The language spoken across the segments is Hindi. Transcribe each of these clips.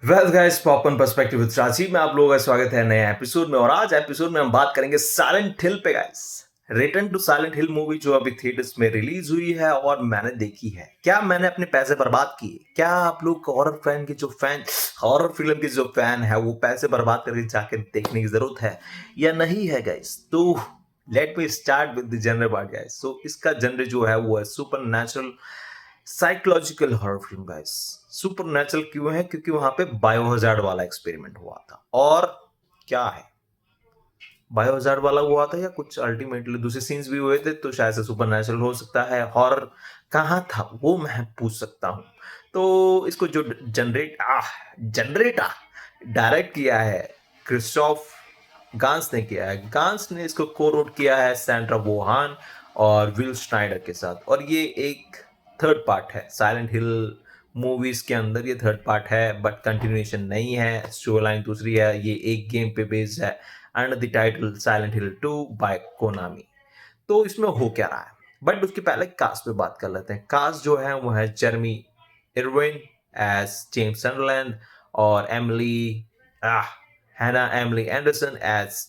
Well guys, popcorn perspective with Rajiv में आप लोगों का स्वागत है नए एपिसोड में। और आज एपिसोड में हम बात करेंगे साइलेंट हिल पे guys. Return to Silent Hill movie जो अभी थिएटर्स में रिलीज हुई है और मैंने देखी है। क्या मैंने अपने पैसे बर्बाद किए? क्या आप लोग हॉरर फिल्म के जो फैन है वो पैसे बर्बाद करके जाके देखने की जरूरत है या नहीं है गाइस? तो let me start with the general part guys. So इसका जनरल जो है वो है supernatural psychological horror film guys. Supernatural क्यों है? क्योंकि वहां पे बायोहजार्ड वाला एक्सपेरिमेंट हुआ था। और क्या है, बायोहजार्ड वाला हुआ था या कुछ अल्टीमेटली दूसरे सीन्स भी हुए थे, तो शायद से सुपर नेचुरल हो सकता है। हॉरर कहाँ था वो मैं पूछ सकता हूँ। तो इसको जो जनरेट डायरेक्ट किया है क्रिस्टोफ गांस ने किया है। गांस ने इसको को रोड किया है सैंड्रा वोहान और विल स्नाइडर के साथ। और ये एक थर्ड पार्ट है साइलेंट हिल मूवीज के अंदर। ये थर्ड पार्ट है बट कंटिन्यूएशन नहीं है, स्टोरी लाइन दूसरी है। ये एक गेम पे बेस्ड है under the title Silent Hill 2 by Konami. तो इसमें हो क्या रहा है, बट उसके पहले कास्ट पे बात कर लेते हैं। कास्ट जो है वो है जेरमी इरविन एज जेम्स सैंडरलैंड और हैना एमिली एंडरसन एज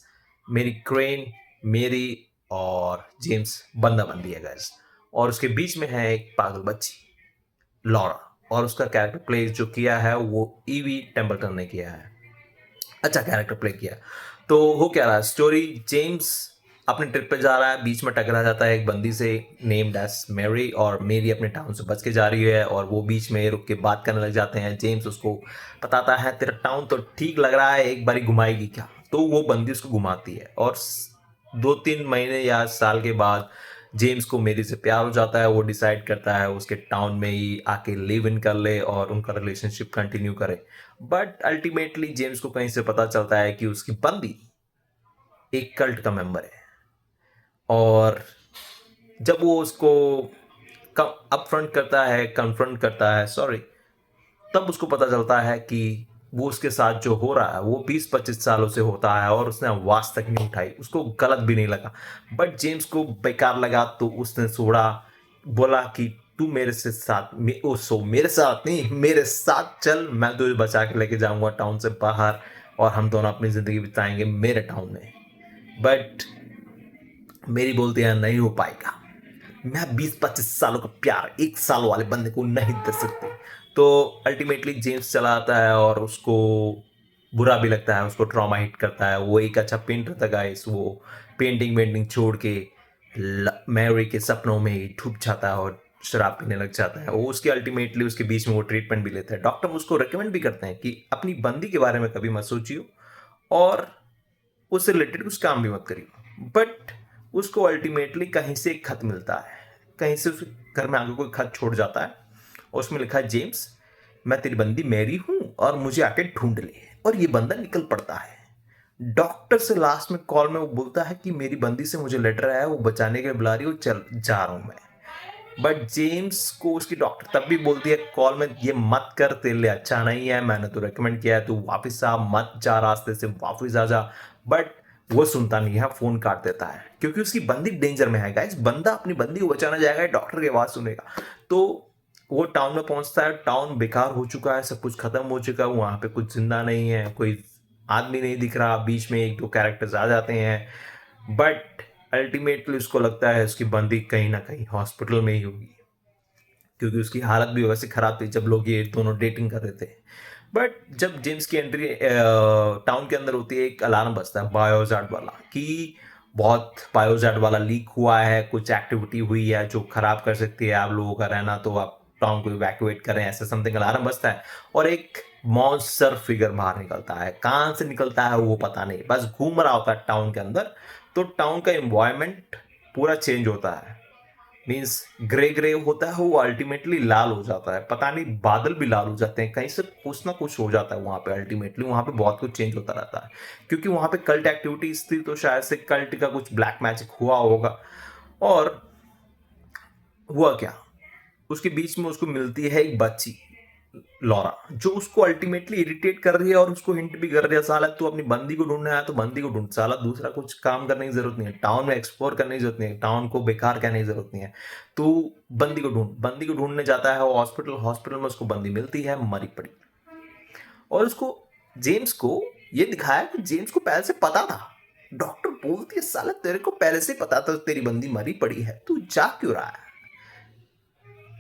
मेरी क्रेन, मेरी और जेम्स बंदा बंदी है गाइस। और उसके बीच में है एक पागल बच्ची लॉरा। और उसका कैरेक्टर प्ले जो किया है वो ईवी टेम्पल्टन ने किया है। अच्छा कैरेक्टर प्ले किया। तो हो क्या रहा है स्टोरी, जेम्स अपने ट्रिप पे जा रहा है, बीच में टकरा जाता है एक बंदी से नेम्ड एज मैरी। और मेरी अपने टाउन से बच के जा रही है और वो बीच में रुक के बात करने लग जाते हैं। जेम्स उसको बताता है तेरा टाउन तो ठीक लग रहा है, एक बारी घुमाएगी क्या? तो वो बंदी उसको घुमाती है। और 2-3 महीने या साल के बाद जेम्स को मेरी से प्यार हो जाता है। वो डिसाइड करता है उसके टाउन में ही आके लिव इन कर ले और उनका रिलेशनशिप कंटिन्यू करे। बट अल्टीमेटली जेम्स को कहीं से पता चलता है कि उसकी बंदी एक कल्ट का मेंबर है। और जब वो उसको अपफ्रंट करता है, कन्फ्रंट करता है, सॉरी, तब उसको पता चलता है कि वो उसके साथ जो हो रहा है वो 20-25 सालों से होता है और उसने आवाज तक नहीं उठाई। उसको गलत भी नहीं लगा बट जेम्स को बेकार लगा। तो उसने सोड़ा, बोला कि तू मेरे से साथ मेरे साथ नहीं, मेरे साथ चल, मैं तुझे बचा के लेके जाऊंगा टाउन से बाहर और हम दोनों अपनी जिंदगी बिताएंगे मेरे टाउन में। बट मेरी बोलती है नहीं हो पाएगा, मैं 20-25 सालों का प्यार एक साल वाले बंदे को नहीं दे सकती। तो अल्टीमेटली जेम्स चला आता है और उसको बुरा भी लगता है, उसको ट्रॉमा हिट करता है। वो एक अच्छा पेंटर था गाइस। वो पेंटिंग वेंटिंग छोड़ के मैरी के सपनों में ही डूब जाता है और शराब पीने लग जाता है। वो उसके अल्टीमेटली उसके बीच में वो ट्रीटमेंट भी लेता है। डॉक्टर उसको रिकमेंड भी करते हैं कि अपनी बंदी के बारे में कभी मत सोचियो और उससे रिलेटेड कुछ काम भी मत करिए। बट उसको अल्टीमेटली कहीं से एक खत मिलता है, कहीं से उसके घर में आगे कोई खत छोड़ जाता है और उसमें लिखा है जेम्स, मैं तेरी बंदी मैरी हूं और मुझे आके ढूंढ ले। और ये बंदा निकल पड़ता है। डॉक्टर से लास्ट में कॉल में वो बोलता है कि मेरी बंदी से मुझे लेटर आया, वो बचाने के लिए बुला रही है, चल जा रहा हूं मैं। बट जेम्स को उसकी डॉक्टर तब भी बोलती है कॉल में, ये मत कर, तेरे लिए अच्छा नहीं है, मैंने तो रेकमेंड किया है, तू वापस आ, मत जा, रास्ते से वापस आ जा। बट वो सुनता नहीं है, फोन काट देता है क्योंकि उसकी बंदी डेंजर में है गाइस। बंदा अपनी बंदी को बचाना जाएगा, डॉक्टर की आवाज सुनेगा। तो वो टाउन में पहुंचता है। टाउन बेकार हो चुका है, सब कुछ खत्म हो चुका है, वहां पे कुछ जिंदा नहीं है, कोई आदमी नहीं दिख रहा। बीच में एक दो कैरेक्टर्स आ जाते हैं बट अल्टीमेटली उसको लगता है उसकी बंदी कहीं ना कहीं हॉस्पिटल में ही होगी क्योंकि उसकी हालत भी वैसे खराब थी जब लोग ये दोनों डेटिंग कर रहे थे। बट जब जेम्स की एंट्री टाउन के अंदर होती है, एक अलार्म बजता है बायोजार्ड वाला कि बहुत बायोजार्ड वाला लीक हुआ है, कुछ एक्टिविटी हुई है जो खराब कर सकती है आप लोगों का रहना, तो आप टाउन को इवैक्यूएट करें, ऐसा समथिंग अलार्म बजता है। और एक मॉन्स्टर फिगर बाहर निकलता है। कहाँ से निकलता है वो पता नहीं, बस घूम रहा होता है टाउन के अंदर। तो टाउन का एनवायरमेंट पूरा चेंज होता है। मीन्स ग्रे ग्रे होता है, वो अल्टीमेटली लाल हो जाता है। पता नहीं बादल भी लाल हो जाते हैं, कहीं से कुछ ना कुछ हो जाता है वहां पे। अल्टीमेटली वहां पे बहुत कुछ चेंज होता रहता है क्योंकि वहां पे कल्ट एक्टिविटीज थी, तो शायद से कल्ट का कुछ ब्लैक मैजिक हुआ होगा। और हुआ क्या, उसके बीच में उसको मिलती है एक बच्ची लॉरा, जो उसको अल्टीमेटली इरिटेट कर रही है और उसको हिंट भी कर रही है, साला तू अपनी बंदी को ढूंढने आया तो बंदी को ढूंढ, साला दूसरा कुछ काम करने की जरूरत नहीं है, टाउन में एक्सप्लोर करने की जरूरत नहीं है, टाउन को बेकार कहने की जरूरत नहीं है, तू बंदी को ढूंढ। बंदी को ढूंढने जाता है वो हॉस्पिटल। हॉस्पिटल में उसको बंदी मिलती है मरी पड़ी। और उसको जेम्स को ये दिखाया कि जेम्स को पहले से पता था। डॉक्टर बोलती है साला तेरे को पहले से पता था तेरी बंदी मरी पड़ी है, तू जा क्यों रहा है?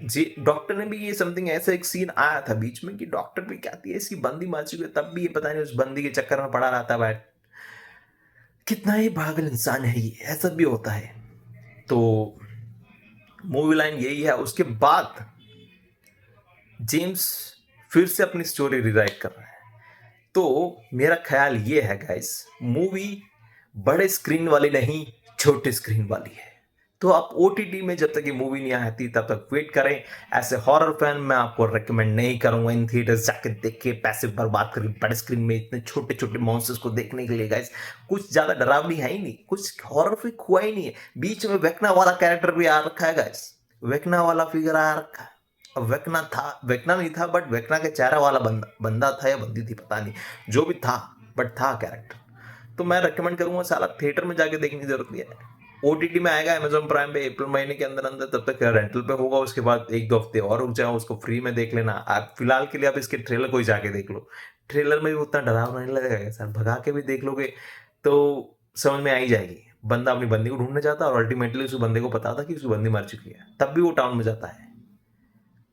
जी डॉक्टर ने भी ये समथिंग ऐसा एक सीन आया था बीच में कि डॉक्टर भी कहती है इसकी बंदी मर चुकी है, तब भी ये पता नहीं उस बंदी के चक्कर में पड़ा रहता है। कितना ही पागल इंसान है ये, ऐसा भी होता है। तो मूवी लाइन यही है। उसके बाद जेम्स फिर से अपनी स्टोरी रिराइट कर रहा है। तो मेरा ख्याल ये है गाइस, मूवी बड़े स्क्रीन वाली नहीं, छोटे स्क्रीन वाली है। तो आप ओटीटी में जब तक ये मूवी नहीं आती तब तक वेट करें। ऐसे हॉरर फैन मैं आपको रेकमेंड नहीं करूंगा इन थिएटर्स जाके देख के पैसे बर्बाद करके बड़े स्क्रीन में इतने छोटे छोटे मॉन्स्टर्स को देखने के लिए। गाइस कुछ ज्यादा डरावनी है ही नहीं, कुछ हॉरर फिक हुआ ही नहीं है। बीच में वेकना वाला कैरेक्टर भी आ रखा है गाइस, वेकना वाला फिगर आ रखा है। अब वेकना था, वेकना नहीं था, बट वेकना के चेहरा वाला बंदा था या बंदी थी पता नहीं, जो भी था बट था कैरेक्टर। तो मैं रेकमेंड करूंगा साला थिएटर में जाके देखने की जरूरत नहीं है। ओटीटी में आएगा अमेजोन प्राइम पे अप्रैल महीने के अंदर अंदर, तब तक रेंटल पे होगा। उसके बाद 1-2 हफ्ते और रुक जाओ, उसको फ्री में देख लेना। आप फिलहाल के लिए आप इसके ट्रेलर को ही जाके देख लो। ट्रेलर में भी उतना डरावना नहीं लगेगा सर, भगा के भी देख लोगे तो समझ में आ ही जाएगी। बंदा अपनी बंदी को ढूंढने जाता है और अल्टीमेटली उस बंदे को पता था कि उसकी बंदी मर चुकी है, तब भी वो टाउन में जाता है।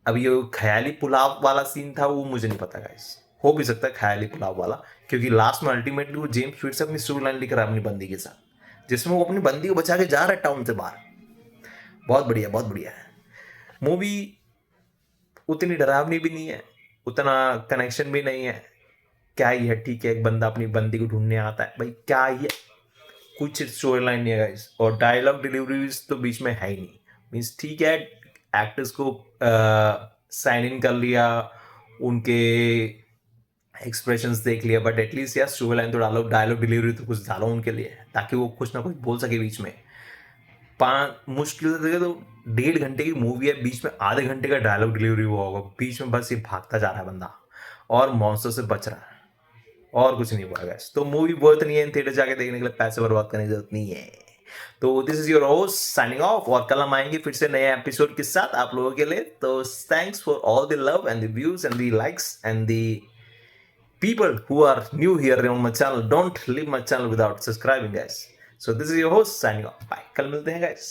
अब ये ख्याली पुलाव वाला सीन था वो मुझे नहीं पता गाइस, हो भी सकता है ख्याली पुलाव वाला, क्योंकि लास्ट में अल्टीमेटली वो जेम्स फिर से अपनी स्टोरी लाइन लेकर अपनी बंदी के साथ, जिसमें वो अपनी बंदी को बचा के जा रहा है टाउन से बाहर। बहुत बढ़िया, बहुत बढ़िया है मूवी। उतनी डरावनी भी नहीं है, उतना कनेक्शन भी नहीं है। क्या ही है, ठीक है, एक बंदा अपनी बंदी को ढूंढने आता है, भाई क्या ही है, कुछ स्टोरी लाइन नहीं है गाइस। और डायलॉग डिलीवरीज तो बीच में है ही नहीं। मीन्स ठीक है, एक्टर्स को साइन इन कर लिया, उनके एक्सप्रेशंस देख लिया, बट एटलीस्ट यार स्टोरी लाइन तो डालो, डायलॉग डिलीवरी तो कुछ डालो उनके लिए, ताकि वो कुछ ना कुछ बोल सके बीच में। मुश्किल से देखे तो 1.5 घंटे की मूवी है, बीच में आधे घंटे का डायलॉग डिलीवरी हुआ होगा, बीच में बस ये भागता जा रहा है बंदा और मॉन्स्टर से बच रहा है, और कुछ नहीं हुआ गैस। तो मूवी वर्थ नहीं है इन थिएटर जाके देखने के लिए, पैसे बर्बाद करने की जरूरत नहीं है। तो this is your host signing off, और कल हम आएंगे फिर से नए एपिसोड के साथ आप लोगों के लिए। तो thanks for all the love and the views and the likes and the people who are new here on my channel. Don't leave my channel without subscribing guys. So this is your host signing off. Bye. कल मिलते हैं guys.